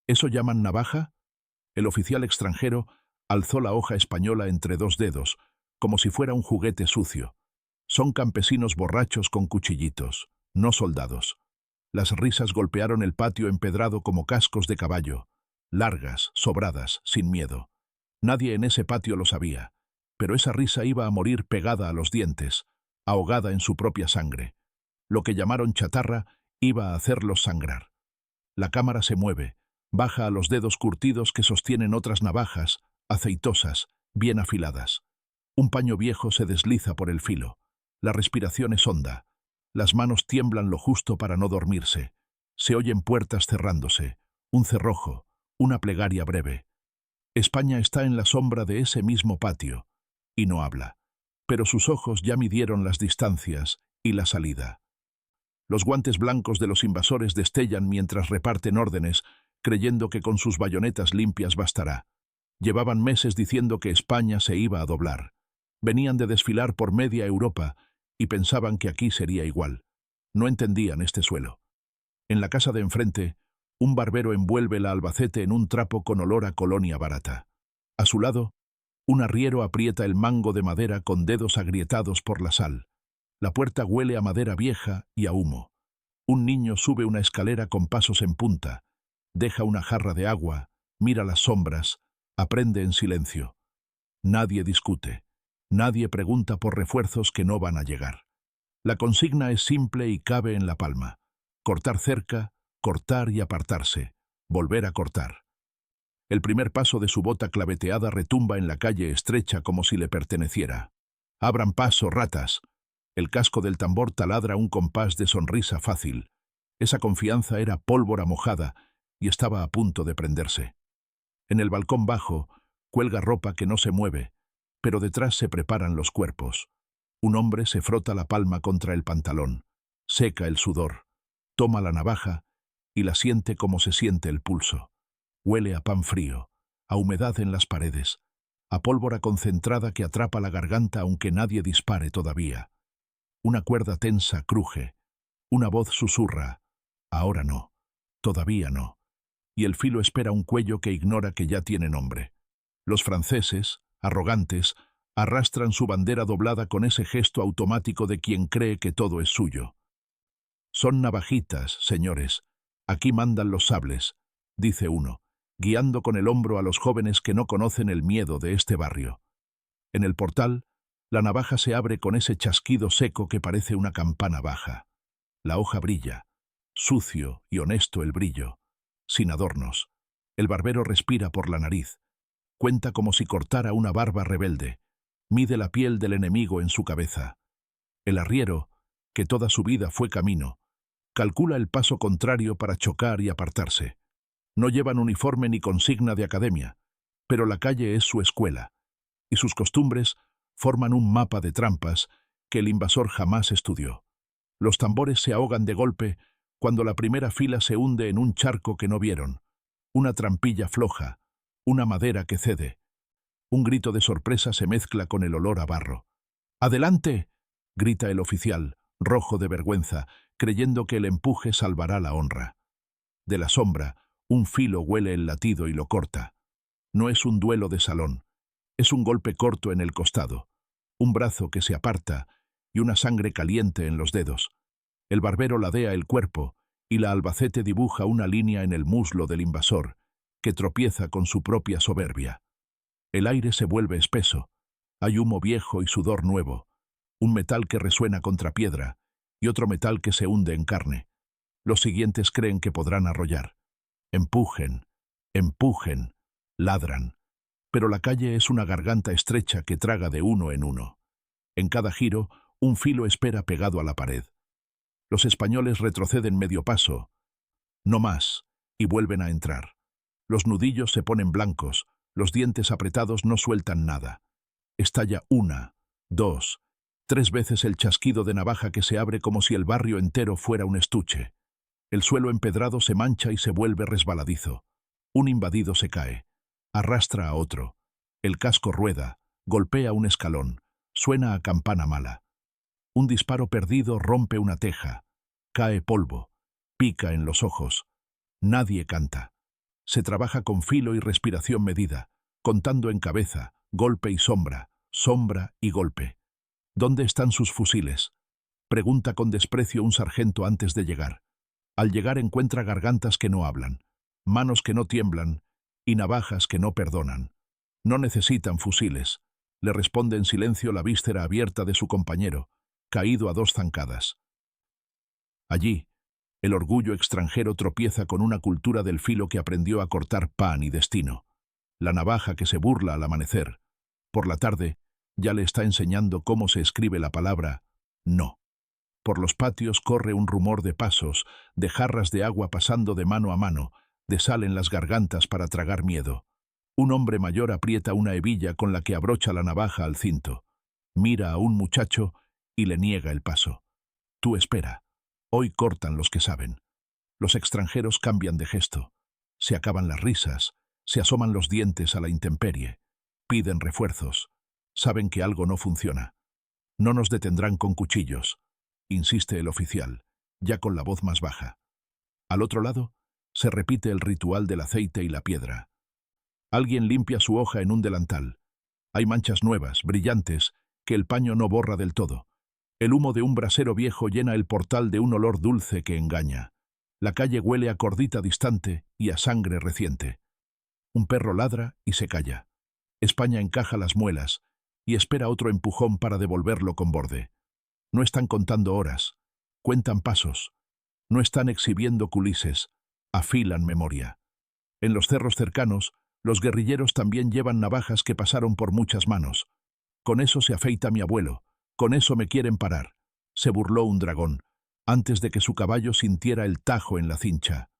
¿Eso llaman navaja? El oficial extranjero alzó la hoja española entre dos dedos, como si fuera un juguete sucio. Son campesinos borrachos con cuchillitos, no soldados. Las risas golpearon el patio empedrado como cascos de caballo, largas, sobradas, sin miedo. Nadie en ese patio lo sabía, pero esa risa iba a morir pegada a los dientes, ahogada en su propia sangre. Lo que llamaron chatarra iba a hacerlos sangrar. La cámara se mueve, baja a los dedos curtidos que sostienen otras navajas, aceitosas, bien afiladas. Un paño viejo se desliza por el filo. La respiración es honda. Las manos tiemblan lo justo para no dormirse. Se oyen puertas cerrándose, un cerrojo, una plegaria breve. España está en la sombra de ese mismo patio, y no habla. Pero sus ojos ya midieron las distancias y la salida. Los guantes blancos de los invasores destellan mientras reparten órdenes, creyendo que con sus bayonetas limpias bastará. Llevaban meses diciendo que España se iba a doblar. Venían de desfilar por media Europa y pensaban que aquí sería igual. No entendían este suelo. En la casa de enfrente, un barbero envuelve la Albacete en un trapo con olor a colonia barata. A su lado, un arriero aprieta el mango de madera con dedos agrietados por la sal. La puerta huele a madera vieja y a humo. Un niño sube una escalera con pasos en punta. Deja una jarra de agua, mira las sombras, aprende en silencio. Nadie discute. Nadie pregunta por refuerzos que no van a llegar. La consigna es simple y cabe en la palma. Cortar cerca, cortar y apartarse. Volver a cortar. El primer paso de su bota claveteada retumba en la calle estrecha como si le perteneciera. «Abran paso, ratas». El casco del tambor taladra un compás de sonrisa fácil. Esa confianza era pólvora mojada y estaba a punto de prenderse. En el balcón bajo cuelga ropa que no se mueve, pero detrás se preparan los cuerpos. Un hombre se frota la palma contra el pantalón, seca el sudor, toma la navaja y la siente como se siente el pulso. Huele a pan frío, a humedad en las paredes, a pólvora concentrada que atrapa la garganta aunque nadie dispare todavía. Una cuerda tensa cruje, una voz susurra, ahora no, todavía no, y el filo espera un cuello que ignora que ya tiene nombre. Los franceses, arrogantes, arrastran su bandera doblada con ese gesto automático de quien cree que todo es suyo. «Son navajitas, señores, aquí mandan los sables», dice uno, guiando con el hombro a los jóvenes que no conocen el miedo de este barrio. En el portal, la navaja se abre con ese chasquido seco que parece una campana baja. La hoja brilla, sucio y honesto el brillo, sin adornos. El barbero respira por la nariz. Cuenta como si cortara una barba rebelde. Mide la piel del enemigo en su cabeza. El arriero, que toda su vida fue camino, calcula el paso contrario para chocar y apartarse. No llevan uniforme ni consigna de academia, pero la calle es su escuela, y sus costumbres forman un mapa de trampas que el invasor jamás estudió. Los tambores se ahogan de golpe cuando la primera fila se hunde en un charco que no vieron, una trampilla floja, una madera que cede. Un grito de sorpresa se mezcla con el olor a barro. «¡Adelante!», grita el oficial, rojo de vergüenza, creyendo que el empuje salvará la honra. De la sombra, un filo huele el latido y lo corta. No es un duelo de salón. Es un golpe corto en el costado, un brazo que se aparta y una sangre caliente en los dedos. El barbero ladea el cuerpo y la Albacete dibuja una línea en el muslo del invasor, que tropieza con su propia soberbia. El aire se vuelve espeso. Hay humo viejo y sudor nuevo, un metal que resuena contra piedra y otro metal que se hunde en carne. Los siguientes creen que podrán arrollar. Empujen, empujen, ladran. Pero la calle es una garganta estrecha que traga de uno en uno. En cada giro, un filo espera pegado a la pared. Los españoles retroceden medio paso, no más, y vuelven a entrar. Los nudillos se ponen blancos, los dientes apretados no sueltan nada. Estalla una, dos, tres veces el chasquido de navaja que se abre como si el barrio entero fuera un estuche. El suelo empedrado se mancha y se vuelve resbaladizo. Un invadido se cae. Arrastra a otro. El casco rueda, golpea un escalón, suena a campana mala. Un disparo perdido rompe una teja. Cae polvo, pica en los ojos. Nadie canta. Se trabaja con filo y respiración medida, contando en cabeza, golpe y sombra, sombra y golpe. ¿Dónde están sus fusiles? Pregunta con desprecio un sargento antes de llegar. Al llegar encuentra gargantas que no hablan, manos que no tiemblan y navajas que no perdonan. No necesitan fusiles, le responde en silencio la víscera abierta de su compañero, caído a 2 zancadas. Allí, el orgullo extranjero tropieza con una cultura del filo que aprendió a cortar pan y destino. La navaja que se burla al amanecer. Por la tarde, ya le está enseñando cómo se escribe la palabra no. Por los patios corre un rumor de pasos, de jarras de agua pasando de mano a mano, de sal en las gargantas para tragar miedo. Un hombre mayor aprieta una hebilla con la que abrocha la navaja al cinto. Mira a un muchacho y le niega el paso. Tú espera. Hoy cortan los que saben. Los extranjeros cambian de gesto. Se acaban las risas, se asoman los dientes a la intemperie. Piden refuerzos. Saben que algo no funciona. No nos detendrán con cuchillos, insiste el oficial, ya con la voz más baja. Al otro lado, se repite el ritual del aceite y la piedra. Alguien limpia su hoja en un delantal. Hay manchas nuevas, brillantes, que el paño no borra del todo. El humo de un brasero viejo llena el portal de un olor dulce que engaña. La calle huele a cordita distante y a sangre reciente. Un perro ladra y se calla. España encaja las muelas y espera otro empujón para devolverlo con borde. No están contando horas, cuentan pasos. No están exhibiendo culises, afilan memoria. En los cerros cercanos, los guerrilleros también llevan navajas que pasaron por muchas manos. Con eso se afeita mi abuelo, con eso me quieren parar. Se burló un dragón, antes de que su caballo sintiera el tajo en la cincha.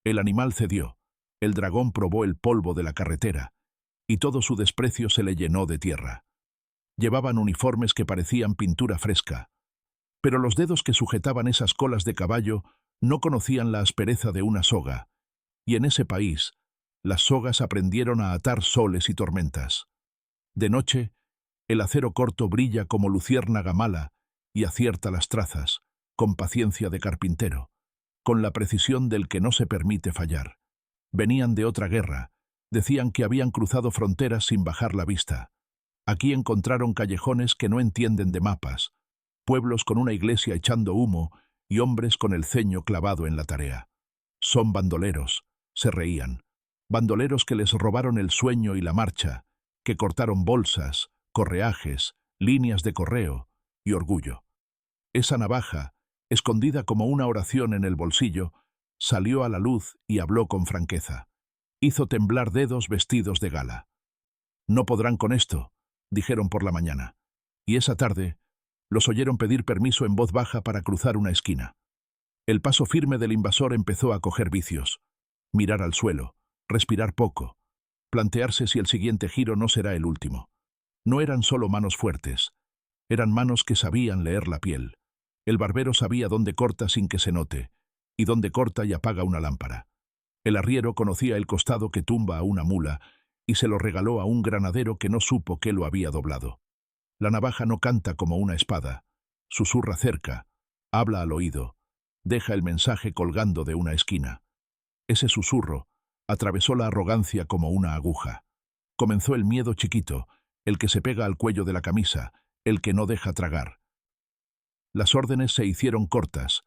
El animal cedió, el dragón probó el polvo de la carretera, y todo su desprecio se le llenó de tierra. Llevaban uniformes que parecían pintura fresca, pero los dedos que sujetaban esas colas de caballo no conocían la aspereza de una soga, y en ese país, las sogas aprendieron a atar soles y tormentas. De noche, el acero corto brilla como luciérnaga mala y acierta las trazas, con paciencia de carpintero, con la precisión del que no se permite fallar. Venían de otra guerra, decían que habían cruzado fronteras sin bajar la vista. Aquí encontraron callejones que no entienden de mapas, pueblos con una iglesia echando humo y hombres con el ceño clavado en la tarea. Son bandoleros, se reían. Bandoleros que les robaron el sueño y la marcha, que cortaron bolsas, correajes, líneas de correo y orgullo. Esa navaja, escondida como una oración en el bolsillo, salió a la luz y habló con franqueza. Hizo temblar dedos vestidos de gala. No podrán con esto, dijeron por la mañana, y esa tarde los oyeron pedir permiso en voz baja para cruzar una esquina. El paso firme del invasor empezó a coger vicios. Mirar al suelo, respirar poco, plantearse si el siguiente giro no será el último. No eran solo manos fuertes, eran manos que sabían leer la piel. El barbero sabía dónde corta sin que se note, y dónde corta y apaga una lámpara. El arriero conocía el costado que tumba a una mula, y se lo regaló a un granadero que no supo que lo había doblado. La navaja no canta como una espada, susurra cerca, habla al oído, deja el mensaje colgando de una esquina. Ese susurro atravesó la arrogancia como una aguja. Comenzó el miedo chiquito, el que se pega al cuello de la camisa, el que no deja tragar. Las órdenes se hicieron cortas,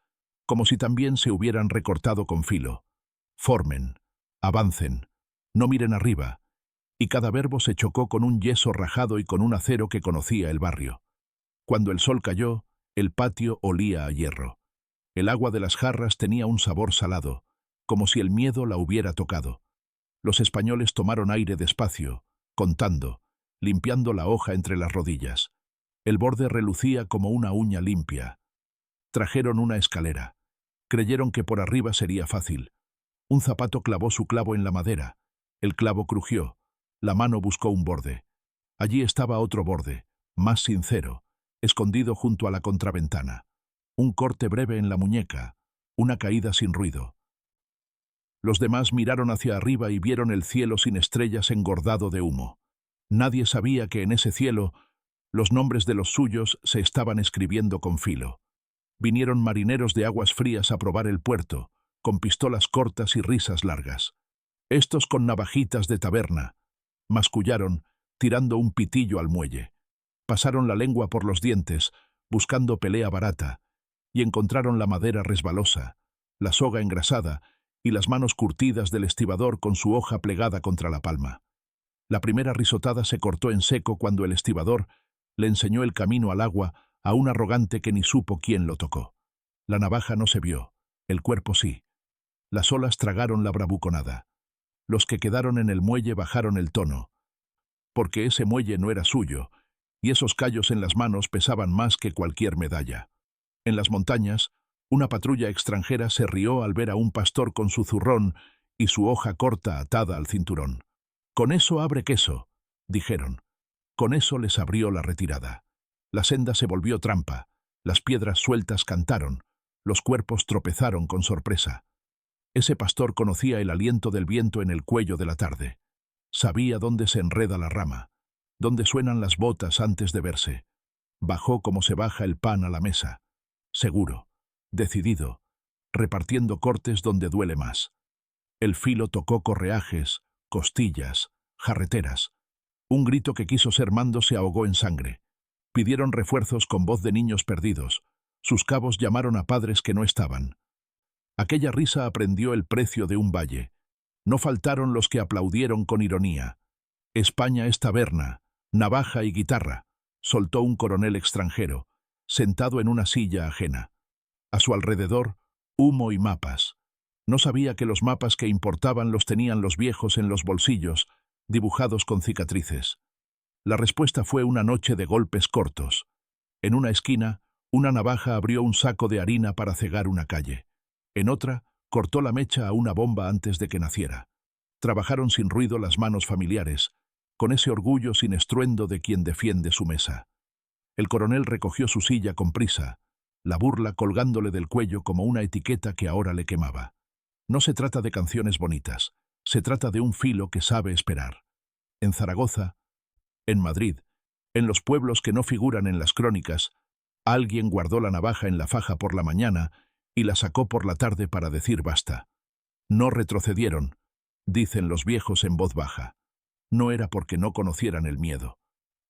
como si también se hubieran recortado con filo. Formen, avancen, no miren arriba, y cada verbo se chocó con un yeso rajado y con un acero que conocía el barrio. Cuando el sol cayó, el patio olía a hierro. El agua de las jarras tenía un sabor salado, como si el miedo la hubiera tocado. Los españoles tomaron aire despacio, contando, limpiando la hoja entre las rodillas. El borde relucía como una uña limpia. Trajeron una escalera. Creyeron que por arriba sería fácil. Un zapato clavó su clavo en la madera. El clavo crujió. La mano buscó un borde. Allí estaba otro borde, más sincero, escondido junto a la contraventana. Un corte breve en la muñeca, una caída sin ruido. Los demás miraron hacia arriba y vieron el cielo sin estrellas engordado de humo. Nadie sabía que en ese cielo los nombres de los suyos se estaban escribiendo con filo. Vinieron marineros de aguas frías a probar el puerto, con pistolas cortas y risas largas. Estos con navajitas de taberna, mascullaron, tirando un pitillo al muelle. Pasaron la lengua por los dientes, buscando pelea barata, y encontraron la madera resbalosa, la soga engrasada y las manos curtidas del estibador con su hoja plegada contra la palma. La primera risotada se cortó en seco cuando el estibador le enseñó el camino al agua a un arrogante que ni supo quién lo tocó. La navaja no se vio, el cuerpo sí. Las olas tragaron la bravuconada. Los que quedaron en el muelle bajaron el tono, porque ese muelle no era suyo, y esos callos en las manos pesaban más que cualquier medalla. En las montañas, una patrulla extranjera se rió al ver a un pastor con su zurrón y su hoja corta atada al cinturón. «Con eso abre queso», dijeron. Con eso les abrió la retirada. La senda se volvió trampa, las piedras sueltas cantaron, los cuerpos tropezaron con sorpresa. Ese pastor conocía el aliento del viento en el cuello de la tarde. Sabía dónde se enreda la rama, dónde suenan las botas antes de verse. Bajó como se baja el pan a la mesa. Seguro, decidido, repartiendo cortes donde duele más. El filo tocó correajes, costillas, jarreteras. Un grito que quiso ser mando se ahogó en sangre. Pidieron refuerzos con voz de niños perdidos. Sus cabos llamaron a padres que no estaban. Aquella risa aprendió el precio de un valle. No faltaron los que aplaudieron con ironía. «España es taberna, navaja y guitarra», soltó un coronel extranjero, sentado en una silla ajena. A su alrededor, humo y mapas. No sabía que los mapas que importaban los tenían los viejos en los bolsillos, dibujados con cicatrices. La respuesta fue una noche de golpes cortos. En una esquina, una navaja abrió un saco de harina para cegar una calle. En otra, cortó la mecha a una bomba antes de que naciera. Trabajaron sin ruido las manos familiares, con ese orgullo sin estruendo de quien defiende su mesa. El coronel recogió su silla con prisa, la burla colgándole del cuello como una etiqueta que ahora le quemaba. No se trata de canciones bonitas, se trata de un filo que sabe esperar. En Zaragoza, en Madrid, en los pueblos que no figuran en las crónicas, alguien guardó la navaja en la faja por la mañana y la sacó por la tarde para decir basta. No retrocedieron, dicen los viejos en voz baja. No era porque no conocieran el miedo.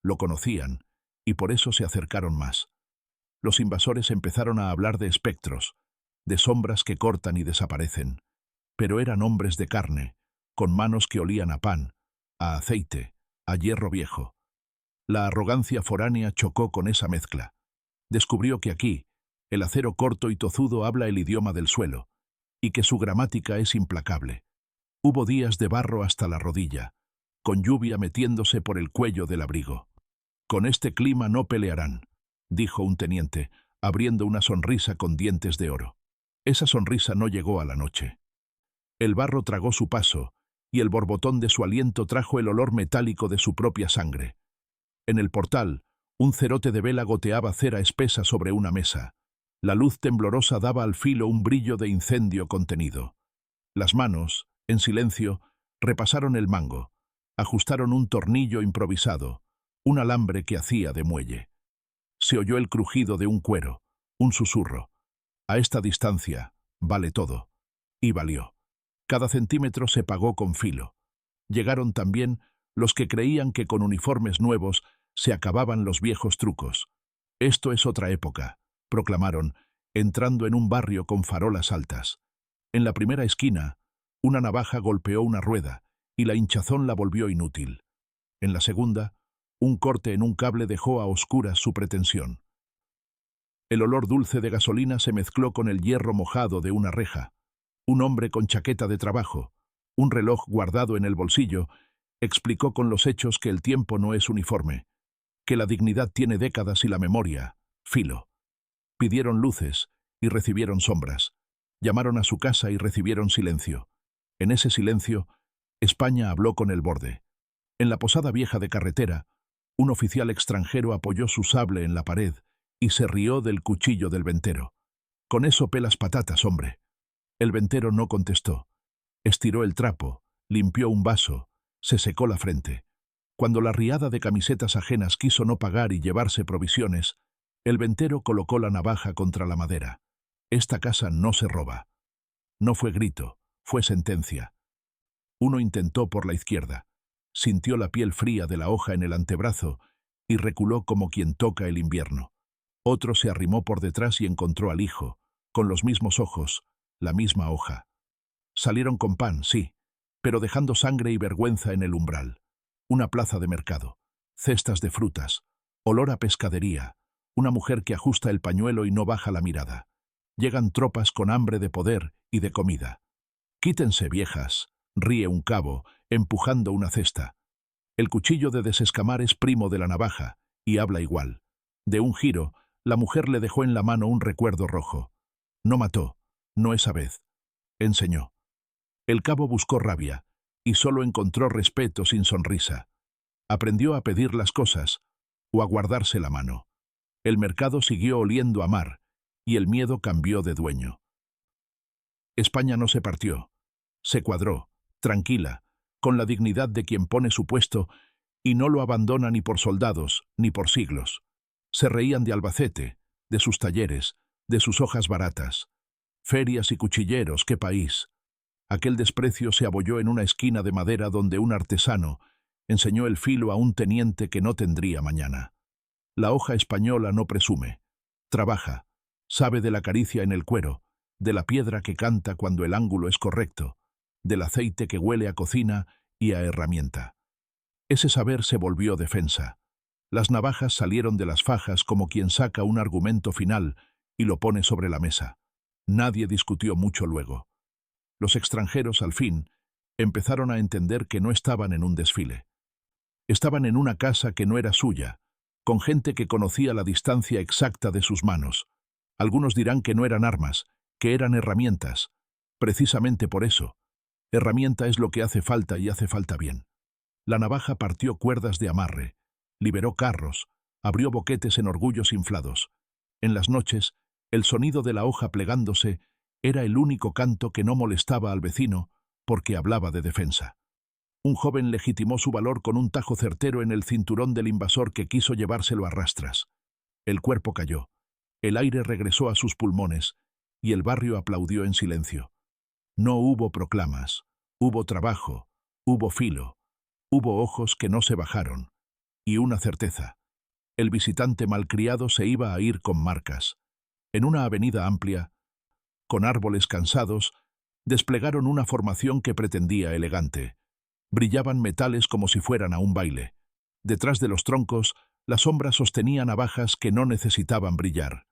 Lo conocían, y por eso se acercaron más. Los invasores empezaron a hablar de espectros, de sombras que cortan y desaparecen. Pero eran hombres de carne, con manos que olían a pan, a aceite, a hierro viejo. La arrogancia foránea chocó con esa mezcla. Descubrió que aquí, el acero corto y tozudo habla el idioma del suelo, y que su gramática es implacable. Hubo días de barro hasta la rodilla, con lluvia metiéndose por el cuello del abrigo. «Con este clima no pelearán», dijo un teniente, abriendo una sonrisa con dientes de oro. Esa sonrisa no llegó a la noche. El barro tragó su paso, y el borbotón de su aliento trajo el olor metálico de su propia sangre. En el portal, un cerote de vela goteaba cera espesa sobre una mesa. La luz temblorosa daba al filo un brillo de incendio contenido. Las manos, en silencio, repasaron el mango, ajustaron un tornillo improvisado, un alambre que hacía de muelle. Se oyó el crujido de un cuero, un susurro. A esta distancia, vale todo. Y valió. Cada centímetro se pagó con filo. Llegaron también los que creían que con uniformes nuevos se acababan los viejos trucos. «Esto es otra época», proclamaron, entrando en un barrio con farolas altas. En la primera esquina, una navaja golpeó una rueda y la hinchazón la volvió inútil. En la segunda, un corte en un cable dejó a oscuras su pretensión. El olor dulce de gasolina se mezcló con el hierro mojado de una reja. Un hombre con chaqueta de trabajo, un reloj guardado en el bolsillo, explicó con los hechos que el tiempo no es uniforme, que la dignidad tiene décadas y la memoria, filo. Pidieron luces y recibieron sombras. Llamaron a su casa y recibieron silencio. En ese silencio, España habló con el borde. En la posada vieja de carretera, un oficial extranjero apoyó su sable en la pared y se rió del cuchillo del ventero. «Con eso pelas patatas, hombre». El ventero no contestó. Estiró el trapo, limpió un vaso, se secó la frente. Cuando la riada de camisetas ajenas quiso no pagar y llevarse provisiones, el ventero colocó la navaja contra la madera. «Esta casa no se roba». No fue grito, fue sentencia. Uno intentó por la izquierda. Sintió la piel fría de la hoja en el antebrazo y reculó como quien toca el invierno. Otro se arrimó por detrás y encontró al hijo, con los mismos ojos, la misma hoja. Salieron con pan, sí, pero dejando sangre y vergüenza en el umbral. Una plaza de mercado, cestas de frutas, olor a pescadería, una mujer que ajusta el pañuelo y no baja la mirada. Llegan tropas con hambre de poder y de comida. «Quítense, viejas», ríe un cabo, empujando una cesta. El cuchillo de desescamar es primo de la navaja, y habla igual. De un giro, la mujer le dejó en la mano un recuerdo rojo. No mató, no esa vez. Enseñó. El cabo buscó rabia, y solo encontró respeto sin sonrisa. Aprendió a pedir las cosas, o a guardarse la mano. El mercado siguió oliendo a mar, y el miedo cambió de dueño. España no se partió. Se cuadró, tranquila, con la dignidad de quien pone su puesto y no lo abandona ni por soldados, ni por siglos. Se reían de Albacete, de sus talleres, de sus hojas baratas. Ferias y cuchilleros, qué país. Aquel desprecio se abolló en una esquina de madera donde un artesano enseñó el filo a un teniente que no tendría mañana. La hoja española no presume. Trabaja, sabe de la caricia en el cuero, de la piedra que canta cuando el ángulo es correcto, del aceite que huele a cocina y a herramienta. Ese saber se volvió defensa. Las navajas salieron de las fajas como quien saca un argumento final y lo pone sobre la mesa. Nadie discutió mucho luego. Los extranjeros, al fin, empezaron a entender que no estaban en un desfile. Estaban en una casa que no era suya, con gente que conocía la distancia exacta de sus manos. Algunos dirán que no eran armas, que eran herramientas. Precisamente por eso. Herramienta es lo que hace falta y hace falta bien. La navaja partió cuerdas de amarre, liberó carros, abrió boquetes en orgullos inflados. En las noches, el sonido de la hoja plegándose era el único canto que no molestaba al vecino porque hablaba de defensa. Un joven legitimó su valor con un tajo certero en el cinturón del invasor que quiso llevárselo a rastras. El cuerpo cayó, el aire regresó a sus pulmones y el barrio aplaudió en silencio. No hubo proclamas, hubo trabajo, hubo filo, hubo ojos que no se bajaron, y una certeza. El visitante malcriado se iba a ir con marcas. En una avenida amplia, con árboles cansados, desplegaron una formación que pretendía elegante. Brillaban metales como si fueran a un baile. Detrás de los troncos, la sombra sostenía navajas que no necesitaban brillar.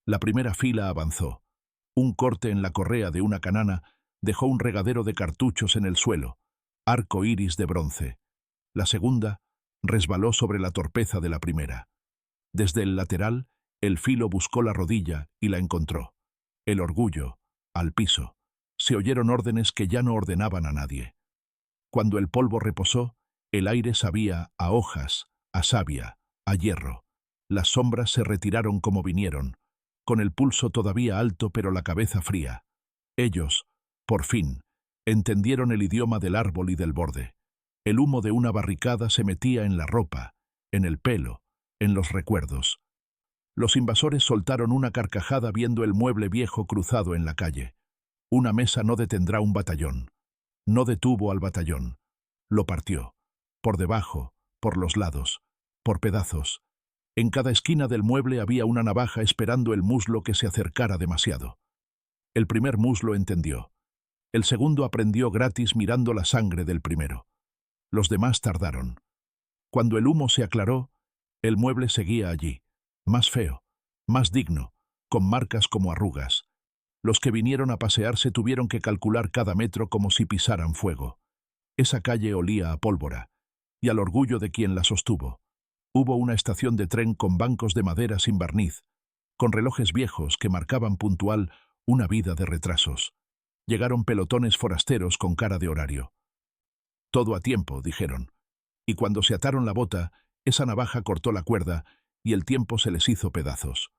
La primera fila avanzó. Un corte en la correa de una canana dejó un regadero de cartuchos en el suelo, arco iris de bronce. La segunda resbaló sobre la torpeza de la primera. Desde el lateral, el filo buscó la rodilla y la encontró. El orgullo, al piso. Se oyeron órdenes que ya no ordenaban a nadie. Cuando el polvo reposó, el aire sabía a hojas, a savia, a hierro. Las sombras se retiraron como vinieron, con el pulso todavía alto pero la cabeza fría. Ellos, por fin, entendieron el idioma del árbol y del borde. El humo de una barricada se metía en la ropa, en el pelo, en los recuerdos. Los invasores soltaron una carcajada viendo el mueble viejo cruzado en la calle. Una mesa no detendrá un batallón. No detuvo al batallón. Lo partió. Por debajo, por los lados, por pedazos. En cada esquina del mueble había una navaja esperando el muslo que se acercara demasiado. El primer muslo entendió. El segundo aprendió gratis mirando la sangre del primero. Los demás tardaron. Cuando el humo se aclaró, el mueble seguía allí, más feo, más digno, con marcas como arrugas. Los que vinieron a pasearse tuvieron que calcular cada metro como si pisaran fuego. Esa calle olía a pólvora, y al orgullo de quien la sostuvo. Hubo una estación de tren con bancos de madera sin barniz, con relojes viejos que marcaban puntual una vida de retrasos. Llegaron pelotones forasteros con cara de horario. Todo a tiempo, dijeron, y cuando se ataron la bota, esa navaja cortó la cuerda y el tiempo se les hizo pedazos.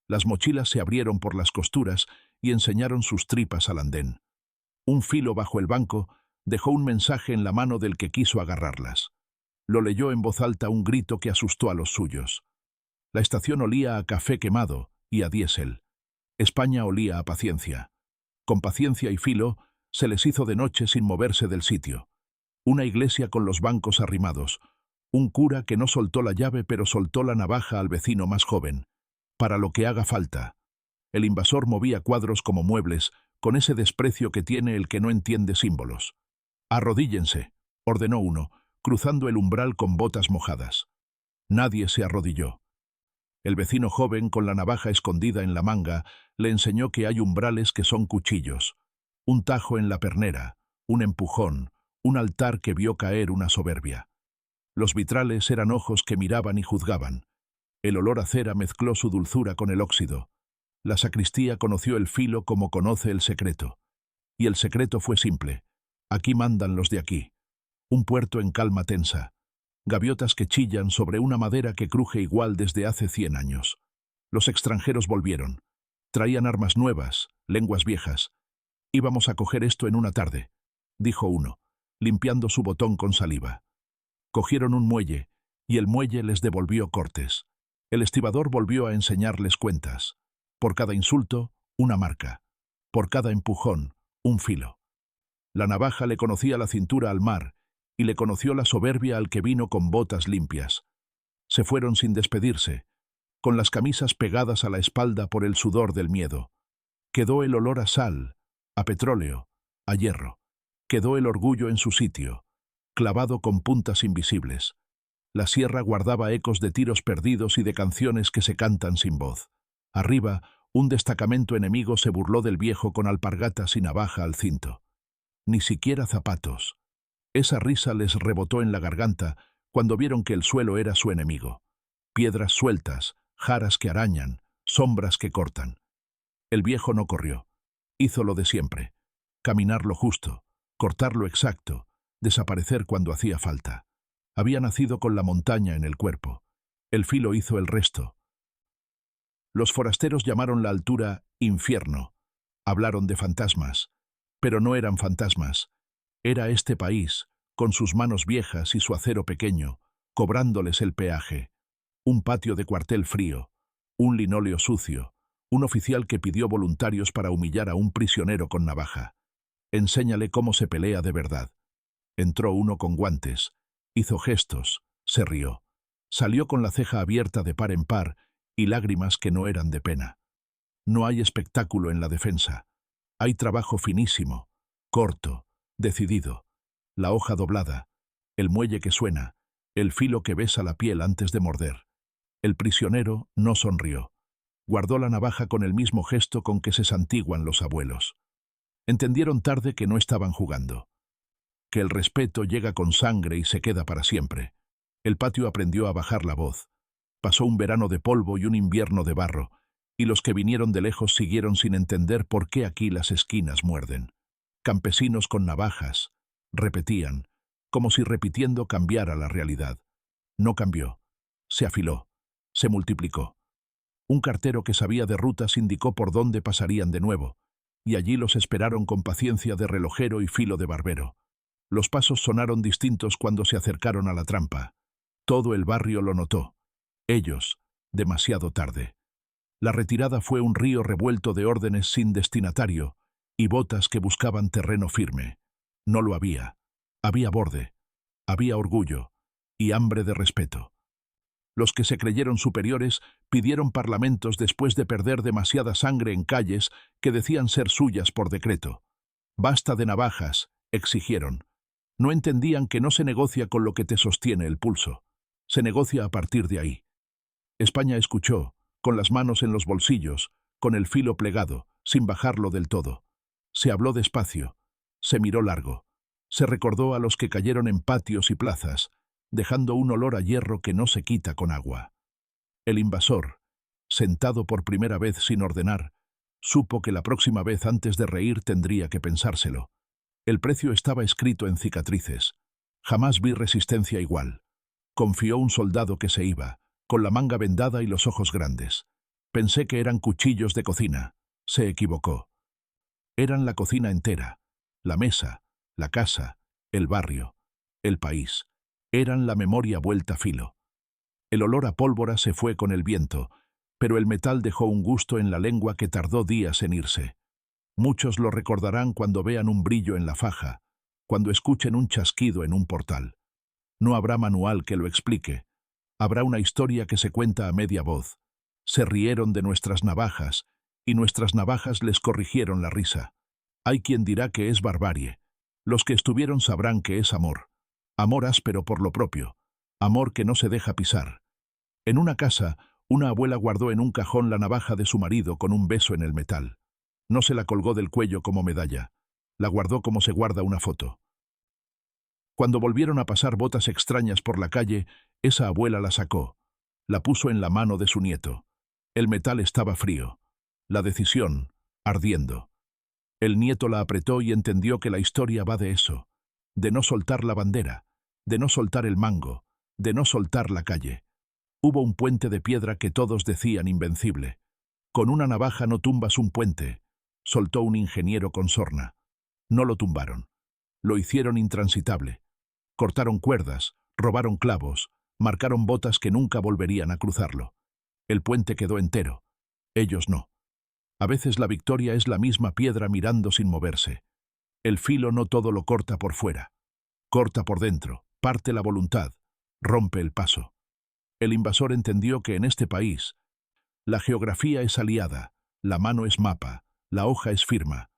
Las mochilas se abrieron por las costuras y enseñaron sus tripas al andén. Un filo bajo el banco dejó un mensaje en la mano del que quiso agarrarlas. Lo leyó en voz alta un grito que asustó a los suyos. La estación olía a café quemado y a diésel. España olía a paciencia. Con paciencia y filo, Se les hizo de noche sin moverse del sitio. Una iglesia con los bancos arrimados. Un cura que no soltó la llave pero soltó la navaja al vecino más joven. Para lo que haga falta. El invasor movía cuadros como muebles, con ese desprecio que tiene el que no entiende símbolos. «Arrodíllense», ordenó uno, cruzando el umbral con botas mojadas. Nadie se arrodilló. El vecino joven, con la navaja escondida en la manga, le enseñó que hay umbrales que son cuchillos. Un tajo en la pernera, un empujón, un altar que vio caer una soberbia. Los vitrales eran ojos que miraban y juzgaban. El olor a cera mezcló su dulzura con el óxido. La sacristía conoció el filo como conoce el secreto. Y el secreto fue simple. Aquí mandan los de aquí. Un puerto en calma tensa. Gaviotas que chillan sobre una madera que cruje igual desde hace 100 años. Los extranjeros volvieron. Traían armas nuevas, lenguas viejas. «Íbamos a coger esto en una tarde», dijo uno, limpiando su botón con saliva. Cogieron un muelle, y el muelle les devolvió cortes. El estibador volvió a enseñarles cuentas. Por cada insulto, una marca. Por cada empujón, un filo. La navaja le conocía la cintura al mar, y le conoció la soberbia al que vino con botas limpias. Se fueron sin despedirse, con las camisas pegadas a la espalda por el sudor del miedo. Quedó el olor a sal, a petróleo, a hierro. Quedó el orgullo en su sitio, clavado con puntas invisibles. La sierra guardaba ecos de tiros perdidos y de canciones que se cantan sin voz. Arriba, un destacamento enemigo se burló del viejo con alpargatas y navaja al cinto. Ni siquiera zapatos. Esa risa les rebotó en la garganta cuando vieron que el suelo era su enemigo. Piedras sueltas, jaras que arañan, sombras que cortan. El viejo no corrió. Hizo lo de siempre. Caminar lo justo, cortar lo exacto, desaparecer cuando hacía falta. Había nacido con la montaña en el cuerpo. El filo hizo el resto. Los forasteros llamaron la altura infierno. Hablaron de fantasmas. Pero no eran fantasmas. Era este país, con sus manos viejas y su acero pequeño, cobrándoles el peaje. Un patio de cuartel frío, un linóleo sucio, un oficial que pidió voluntarios para humillar a un prisionero con navaja. Enséñale cómo se pelea de verdad. Entró uno con guantes, hizo gestos, se rió. Salió con la ceja abierta de par en par y lágrimas que no eran de pena. No hay espectáculo en la defensa. Hay trabajo finísimo, corto, decidido. La hoja doblada, el muelle que suena, el filo que besa la piel antes de morder. El prisionero no sonrió. Guardó la navaja con el mismo gesto con que se santiguan los abuelos. Entendieron tarde que no estaban jugando. Que el respeto llega con sangre y se queda para siempre. El patio aprendió a bajar la voz. Pasó un verano de polvo y un invierno de barro, y los que vinieron de lejos siguieron sin entender por qué aquí las esquinas muerden. Campesinos con navajas, repetían, como si repitiendo cambiara la realidad. No cambió. Se afiló. Se multiplicó. Un cartero que sabía de rutas indicó por dónde pasarían de nuevo, y allí los esperaron con paciencia de relojero y filo de barbero. Los pasos sonaron distintos cuando se acercaron a la trampa. Todo el barrio lo notó. Ellos, demasiado tarde. La retirada fue un río revuelto de órdenes sin destinatario y botas que buscaban terreno firme. No lo había. Había borde, había orgullo y hambre de respeto. Los que se creyeron superiores pidieron parlamentos después de perder demasiada sangre en calles que decían ser suyas por decreto. «Basta de navajas», exigieron. No entendían que no se negocia con lo que te sostiene el pulso. Se negocia a partir de ahí. España escuchó, con las manos en los bolsillos, con el filo plegado, sin bajarlo del todo. Se habló despacio, se miró largo, se recordó a los que cayeron en patios y plazas, dejando un olor a hierro que no se quita con agua. El invasor, sentado por primera vez sin ordenar, supo que la próxima vez antes de reír tendría que pensárselo. El precio estaba escrito en cicatrices. Jamás vi resistencia igual. Confió un soldado que se iba, con la manga vendada y los ojos grandes. Pensé que eran cuchillos de cocina. Se equivocó. Eran la cocina entera, la mesa, la casa, el barrio, el país. Eran la memoria vuelta filo. El olor a pólvora se fue con el viento, pero el metal dejó un gusto en la lengua que tardó días en irse. Muchos lo recordarán cuando vean un brillo en la faja, cuando escuchen un chasquido en un portal. No habrá manual que lo explique. Habrá una historia que se cuenta a media voz. Se rieron de nuestras navajas, y nuestras navajas les corrigieron la risa. Hay quien dirá que es barbarie. Los que estuvieron sabrán que es amor. Amor áspero por lo propio. Amor que no se deja pisar. En una casa, una abuela guardó en un cajón la navaja de su marido con un beso en el metal. No se la colgó del cuello como medalla. La guardó como se guarda una foto. Cuando volvieron a pasar botas extrañas por la calle, esa abuela la sacó. La puso en la mano de su nieto. El metal estaba frío. La decisión, ardiendo. El nieto la apretó y entendió que la historia va de eso. De no soltar la bandera, de no soltar el mango, de no soltar la calle. Hubo un puente de piedra que todos decían invencible. Con una navaja no tumbas un puente, soltó un ingeniero con sorna. No lo tumbaron. Lo hicieron intransitable. Cortaron cuerdas, robaron clavos, marcaron botas que nunca volverían a cruzarlo. El puente quedó entero. Ellos no. A veces la victoria es la misma piedra mirando sin moverse. El filo no todo lo corta por fuera. Corta por dentro, parte la voluntad, rompe el paso. El invasor entendió que en este país la geografía es aliada, la mano es mapa, la hoja es firma.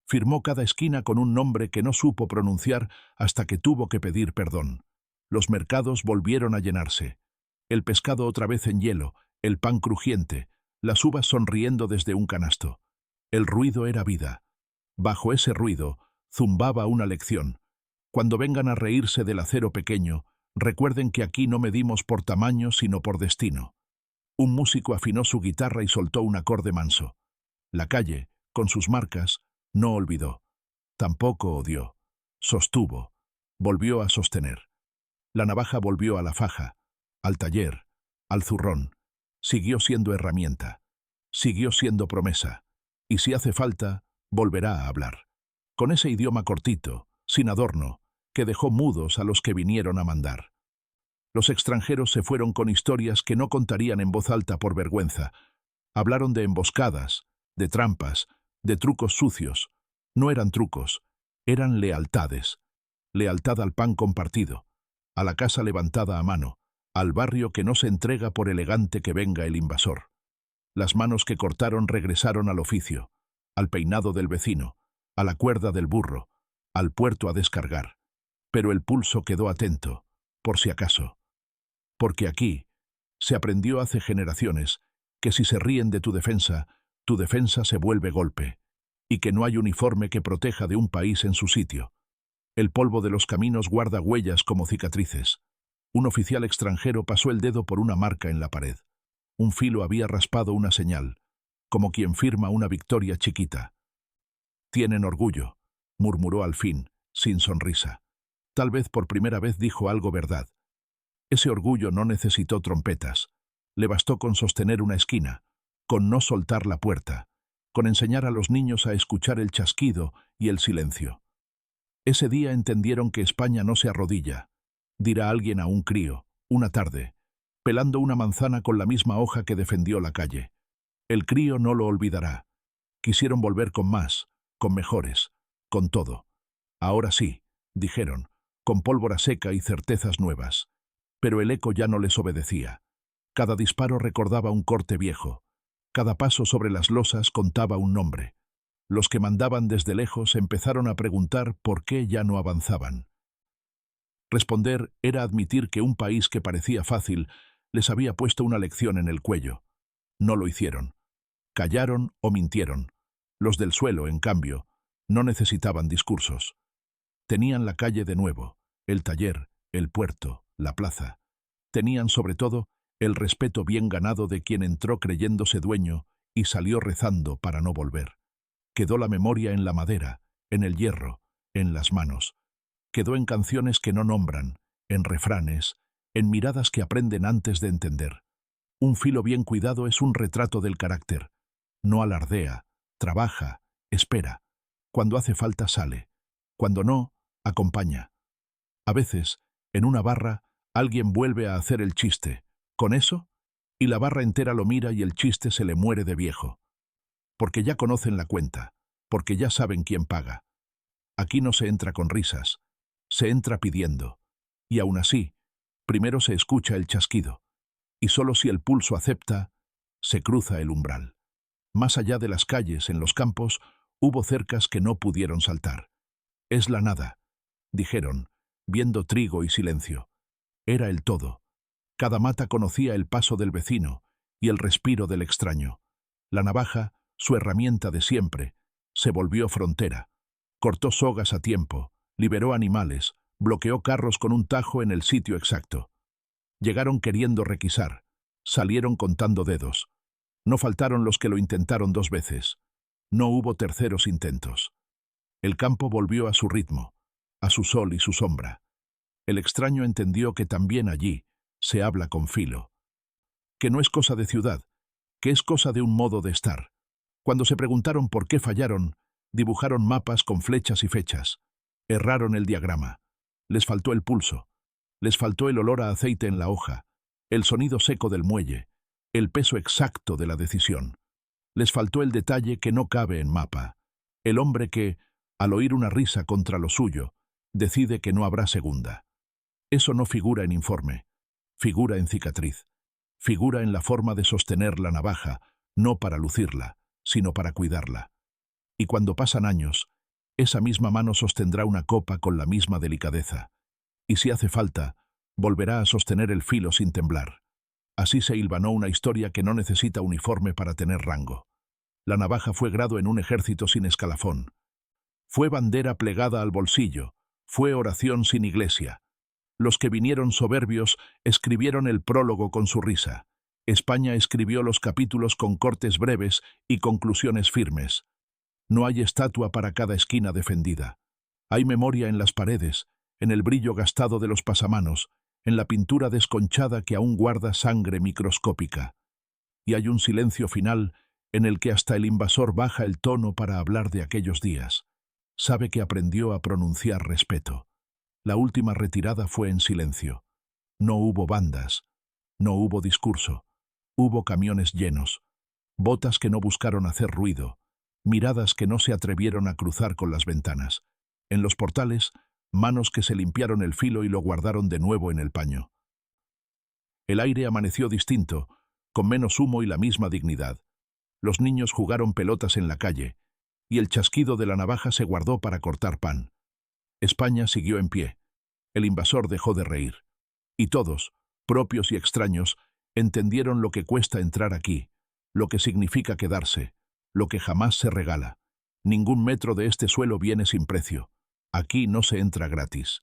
Firmó cada esquina con un nombre que no supo pronunciar hasta que tuvo que pedir perdón. Los mercados volvieron a llenarse. El pescado otra vez en hielo, el pan crujiente, las uvas sonriendo desde un canasto. El ruido era vida. Bajo ese ruido, zumbaba una lección. Cuando vengan a reírse del acero pequeño, recuerden que aquí no medimos por tamaño sino por destino. Un músico afinó su guitarra y soltó un acorde manso. La calle, con sus marcas, no olvidó. Tampoco odió. Sostuvo. Volvió a sostener. La navaja volvió a la faja, al taller, al zurrón. Siguió siendo herramienta. Siguió siendo promesa. Y si hace falta, volverá a hablar. Con ese idioma cortito, sin adorno, que dejó mudos a los que vinieron a mandar. Los extranjeros se fueron con historias que no contarían en voz alta por vergüenza. Hablaron de emboscadas, de trampas, de trucos sucios. No eran trucos, eran lealtades. Lealtad al pan compartido, a la casa levantada a mano, al barrio que no se entrega por elegante que venga el invasor. Las manos que cortaron regresaron al oficio, al peinado del vecino, a la cuerda del burro, al puerto a descargar. Pero el pulso quedó atento, por si acaso. Porque aquí se aprendió hace generaciones que si se ríen de tu defensa se vuelve golpe, y que no hay uniforme que proteja de un país en su sitio. El polvo de los caminos guarda huellas como cicatrices. Un oficial extranjero pasó el dedo por una marca en la pared. Un filo había raspado una señal, como quien firma una victoria chiquita. «Tienen orgullo», murmuró al fin, sin sonrisa. Tal vez por primera vez dijo algo verdad. Ese orgullo no necesitó trompetas. Le bastó con sostener una esquina, con no soltar la puerta, con enseñar a los niños a escuchar el chasquido y el silencio. Ese día entendieron que España no se arrodilla, dirá alguien a un crío, una tarde, pelando una manzana con la misma hoja que defendió la calle. El crío no lo olvidará. Quisieron volver con más, con mejores, con todo. Ahora sí, dijeron, con pólvora seca y certezas nuevas. Pero el eco ya no les obedecía. Cada disparo recordaba un corte viejo. Cada paso sobre las losas contaba un nombre. Los que mandaban desde lejos empezaron a preguntar por qué ya no avanzaban. Responder era admitir que un país que parecía fácil les había puesto una lección en el cuello. No lo hicieron. Callaron o mintieron. Los del suelo, en cambio, no necesitaban discursos. Tenían la calle de nuevo, el taller, el puerto, la plaza. Tenían, sobre todo, el respeto bien ganado de quien entró creyéndose dueño y salió rezando para no volver. Quedó la memoria en la madera, en el hierro, en las manos. Quedó en canciones que no nombran, en refranes, en miradas que aprenden antes de entender. Un filo bien cuidado es un retrato del carácter. No alardea, trabaja, espera. Cuando hace falta sale. Cuando no, acompaña. A veces, en una barra, alguien vuelve a hacer el chiste. ¿Con eso? Y la barra entera lo mira y el chiste se le muere de viejo. Porque ya conocen la cuenta, porque ya saben quién paga. Aquí no se entra con risas, se entra pidiendo. Y aún así, primero se escucha el chasquido, y solo si el pulso acepta, se cruza el umbral. Más allá de las calles, en los campos, hubo cercas que no pudieron saltar. Es la nada, dijeron, viendo trigo y silencio. Era el todo. Cada mata conocía el paso del vecino y el respiro del extraño. La navaja, su herramienta de siempre, se volvió frontera. Cortó sogas a tiempo, liberó animales, bloqueó carros con un tajo en el sitio exacto. Llegaron queriendo requisar, salieron contando dedos. No faltaron los que lo intentaron 2 veces. No hubo terceros intentos. El campo volvió a su ritmo, a su sol y su sombra. El extraño entendió que también allí se habla con filo. Que no es cosa de ciudad, que es cosa de un modo de estar. Cuando se preguntaron por qué fallaron, dibujaron mapas con flechas y fechas. Erraron el diagrama. Les faltó el pulso. Les faltó el olor a aceite en la hoja, el sonido seco del muelle, el peso exacto de la decisión. Les faltó el detalle que no cabe en mapa. El hombre que, al oír una risa contra lo suyo, decide que no habrá segunda. Eso no figura en informe. Figura en cicatriz. Figura en la forma de sostener la navaja, no para lucirla, sino para cuidarla. Y cuando pasan años, esa misma mano sostendrá una copa con la misma delicadeza. Y si hace falta, volverá a sostener el filo sin temblar. Así se hilvanó una historia que no necesita uniforme para tener rango. La navaja fue grado en un ejército sin escalafón. Fue bandera plegada al bolsillo. Fue oración sin iglesia. Los que vinieron soberbios escribieron el prólogo con su risa. España escribió los capítulos con cortes breves y conclusiones firmes. No hay estatua para cada esquina defendida. Hay memoria en las paredes, en el brillo gastado de los pasamanos, en la pintura desconchada que aún guarda sangre microscópica. Y hay un silencio final en el que hasta el invasor baja el tono para hablar de aquellos días. Sabe que aprendió a pronunciar respeto. La última retirada fue en silencio. No hubo bandas, no hubo discurso. Hubo camiones llenos, botas que no buscaron hacer ruido, miradas que no se atrevieron a cruzar con las ventanas. En los portales, manos que se limpiaron el filo y lo guardaron de nuevo en el paño. El aire amaneció distinto, con menos humo y la misma dignidad. Los niños jugaron pelotas en la calle, y el chasquido de la navaja se guardó para cortar pan. España siguió en pie. El invasor dejó de reír. Y todos, propios y extraños, entendieron lo que cuesta entrar aquí, lo que significa quedarse, lo que jamás se regala. Ningún metro de este suelo viene sin precio. Aquí no se entra gratis.